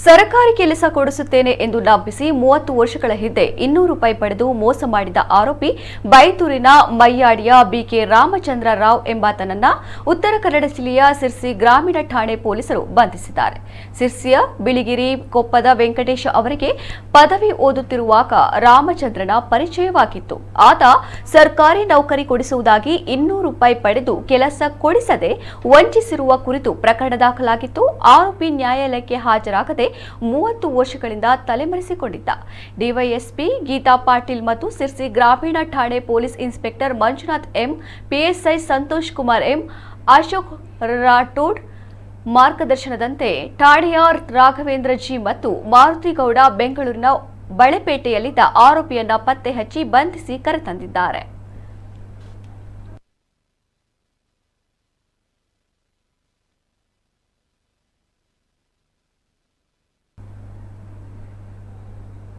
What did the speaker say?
ಸರ್ಕಾರಿ ಕೆಲಸ ಕೊಡಿಸುತ್ತೇನೆ ಎಂದು ನಂಬಿಸಿ 30 ವರ್ಷಗಳ ಹಿಂದೆ 200 ರೂಪಾಯಿ ಪಡೆದು ಮೋಸ ಮಾಡಿದ ಆರೋಪಿ ಬೈತೂರಿನ ಮಯ್ಯಾಡಿಯ ಬಿಕೆ ರಾಮಚಂದ್ರ ರಾವ್ ಎಂಬಾತನನ್ನ ಉತ್ತರ ಕನ್ನಡ ಜಿಲ್ಲೆಯ ಸಿರ್ಸಿ ಗ್ರಾಮೀಣ ಠಾಣೆ ಪೊಲೀಸರು ಬಂಧಿಸಿದ್ದಾರೆ. ಸಿರ್ಸಿಯ ಬಿಳಿಗಿರಿ ಕೊಪ್ಪದ ವೆಂಕಟೇಶ ಅವರಿಗೆ ಪದವಿ ಓದುತ್ತಿರುವಾಗ ರಾಮಚಂದ್ರನ ಪರಿಚಯವಾಗಿತ್ತು. ಆತ ಸರ್ಕಾರಿ ನೌಕರಿ ಕೊಡಿಸುವುದಾಗಿ 200 ರೂಪಾಯಿ ಪಡೆದು ಕೆಲಸ ಕೊಡಿಸದೆ ವಂಚಿಸಿರುವ ಕುರಿತು ಪ್ರಕರಣ ದಾಖಲಾಗಿತ್ತು. ಆರೋಪಿ ನ್ಯಾಯಾಲಯಕ್ಕೆ ಹಾಜರಾಗದೆ 30 ವರ್ಷಗಳಿಂದ ತಲೆಮರೆಸಿಕೊಂಡಿದ್ದ. ಡಿವೈಎಸ್ಪಿ ಗೀತಾ ಪಾಟೀಲ್ ಮತ್ತು ಸಿರ್ಸಿ ಗ್ರಾಮೀಣ ಠಾಣೆ police inspector Manjunath M, PSI Santosh Kumar M, Ashok Rathod ಮಾರ್ಗದರ್ಶನದಂತೆ ಠಾಣೆಯ ರಾಘವೇಂದ್ರ ಜಿ ಮತ್ತು ಮಾರುತಿಗೌಡ ಬೆಂಗಳೂರಿನ ಬಳೆಪೇಟೆಯಲ್ಲಿದ್ದ ಆರೋಪಿಯನ್ನ ಪತ್ತೆ ಹಚ್ಚಿ ಬಂಧಿಸಿ ಕರೆತಂದಿದ್ದಾರೆ.